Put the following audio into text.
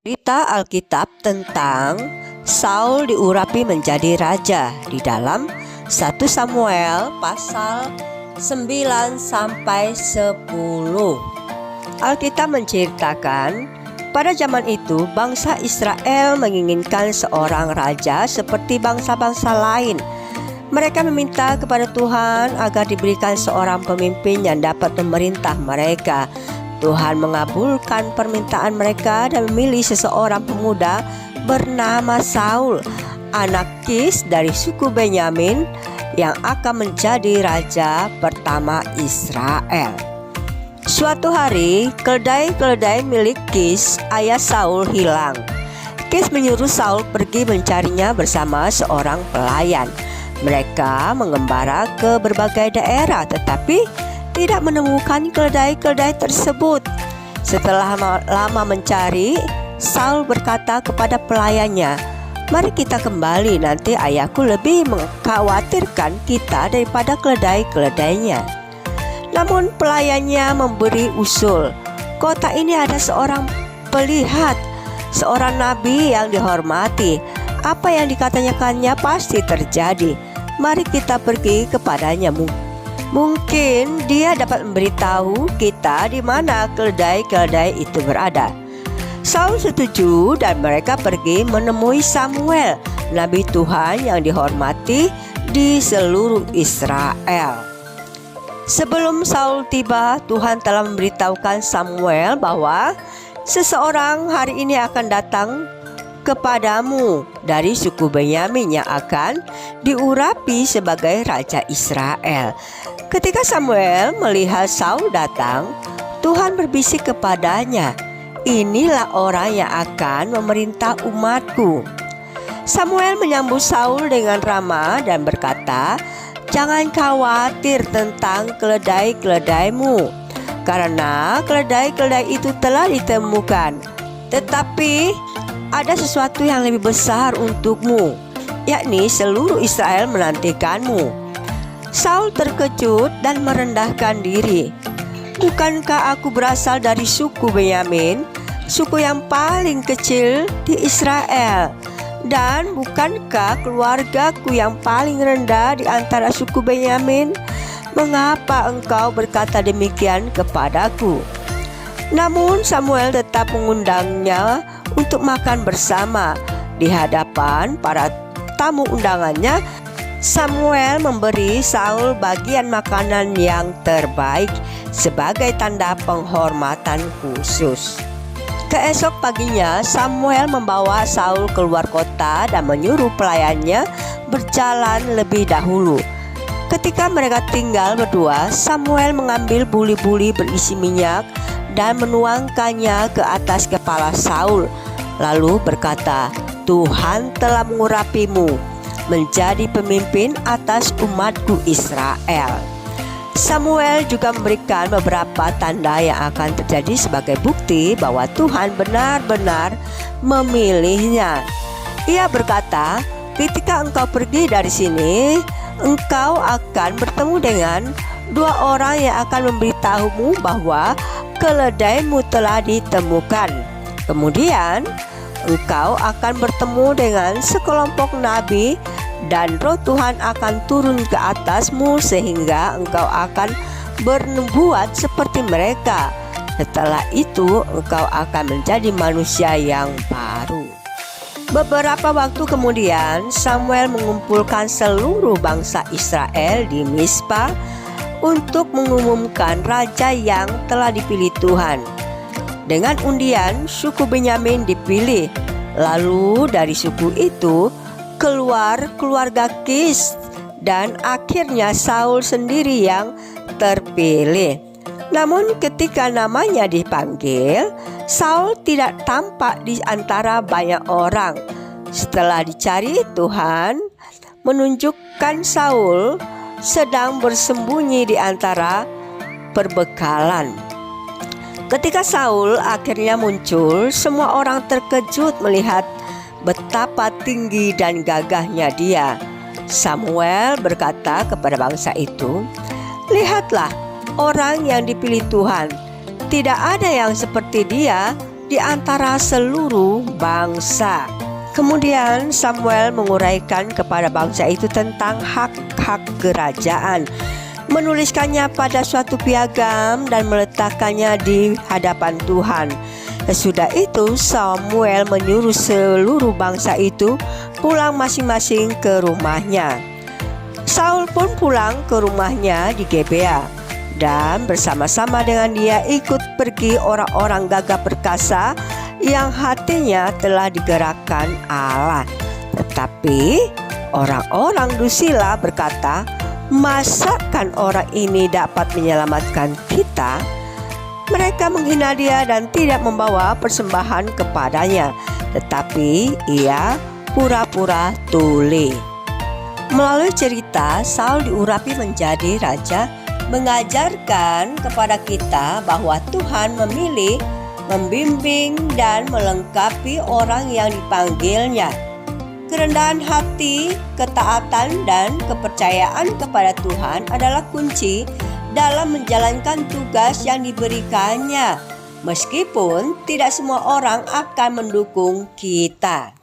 Cerita Alkitab tentang Saul diurapi menjadi raja di dalam 1 Samuel pasal 9 sampai 10. Alkitab menceritakan pada zaman itu bangsa Israel menginginkan seorang raja seperti bangsa-bangsa lain. Mereka meminta kepada Tuhan agar diberikan seorang pemimpin yang dapat memerintah mereka. Tuhan mengabulkan permintaan mereka dan memilih seseorang pemuda bernama Saul, anak Kis dari suku Benyamin, yang akan menjadi raja pertama Israel. Suatu hari, keledai-keledai milik Kis, ayah Saul, hilang. Kis menyuruh Saul pergi mencarinya bersama seorang pelayan. Mereka mengembara ke berbagai daerah, tetapi tidak menemukan keledai-keledai tersebut. Setelah lama mencari, Saul berkata kepada pelayannya, "Mari kita kembali, nanti ayahku lebih mengkhawatirkan kita daripada keledai-keledainya." Namun pelayannya memberi usul, "Kota ini ada seorang pelihat, seorang nabi yang dihormati. Apa yang dikatakannya pasti terjadi. Mari kita pergi kepadanya. Mungkin dia dapat memberitahu kita di mana keledai-keledai itu berada." Saul setuju dan mereka pergi menemui Samuel, nabi Tuhan yang dihormati di seluruh Israel. Sebelum Saul tiba, Tuhan telah memberitahukan Samuel bahwa seseorang hari ini akan datang kepadamu dari suku Benyamin yang akan diurapi sebagai raja Israel. Ketika Samuel melihat Saul datang, Tuhan berbisik kepadanya, "Inilah orang yang akan memerintah umatku." Samuel menyambut Saul dengan ramah dan berkata, "Jangan khawatir tentang keledai-keledaimu, karena keledai-keledai itu telah ditemukan. Tetapi ada sesuatu yang lebih besar untukmu, yakni seluruh Israel menantikanmu." Saul terkejut dan merendahkan diri. "Bukankah aku berasal dari suku Benyamin, suku yang paling kecil di Israel? Dan bukankah keluargaku yang paling rendah di antara suku Benyamin? Mengapa engkau berkata demikian kepadaku?" Namun Samuel tetap mengundangnya untuk makan bersama. Di hadapan para tamu undangannya, Samuel memberi Saul bagian makanan yang terbaik sebagai tanda penghormatan khusus. Keesok paginya, Samuel membawa Saul keluar kota dan menyuruh pelayannya berjalan lebih dahulu. Ketika mereka tinggal berdua, Samuel mengambil buli-buli berisi minyak dan menuangkannya ke atas kepala Saul, lalu berkata, "Tuhan telah mengurapimu menjadi pemimpin atas umatku Israel." Samuel juga memberikan beberapa tanda yang akan terjadi sebagai bukti bahwa Tuhan benar-benar memilihnya. Ia berkata, "Ketika engkau pergi dari sini, engkau akan bertemu dengan 2 orang yang akan memberitahumu bahwa keledaimu telah ditemukan. Kemudian engkau akan bertemu dengan sekelompok nabi dan Roh Tuhan akan turun ke atasmu sehingga engkau akan bernubuat seperti mereka. Setelah itu engkau akan menjadi manusia yang baru." Beberapa waktu kemudian, Samuel mengumpulkan seluruh bangsa Israel di Mizpah untuk mengumumkan raja yang telah dipilih Tuhan. Dengan undian, suku Benyamin dipilih. Lalu dari suku itu keluar keluarga Kis, dan akhirnya Saul sendiri yang terpilih. Namun ketika namanya dipanggil, Saul tidak tampak di antara banyak orang. Setelah dicari, Tuhan menunjukkan Saul sedang bersembunyi di antara perbekalan. Ketika Saul akhirnya muncul, semua orang terkejut melihat betapa tinggi dan gagahnya dia. Samuel berkata kepada bangsa itu, "Lihatlah, orang yang dipilih Tuhan. Tidak ada yang seperti dia di antara seluruh bangsa." Kemudian Samuel menguraikan kepada bangsa itu tentang hak-hak kerajaan, menuliskannya pada suatu piagam dan meletakkannya di hadapan Tuhan. Sesudah itu Samuel menyuruh seluruh bangsa itu pulang masing-masing ke rumahnya. Saul pun pulang ke rumahnya di Gebea, dan bersama-sama dengan dia ikut pergi orang-orang gagah perkasa yang hatinya telah digerakkan Allah. Tetapi orang-orang Dusila berkata, "Masakan orang ini dapat menyelamatkan kita?" Mereka menghina dia dan tidak membawa persembahan kepadanya, tetapi ia pura-pura tuli. Melalui cerita Saul diurapi menjadi raja, mengajarkan kepada kita bahwa Tuhan memilih, membimbing, dan melengkapi orang yang dipanggilnya. Kerendahan hati, ketaatan, dan kepercayaan kepada Tuhan adalah kunci dalam menjalankan tugas yang diberikannya, meskipun tidak semua orang akan mendukung kita.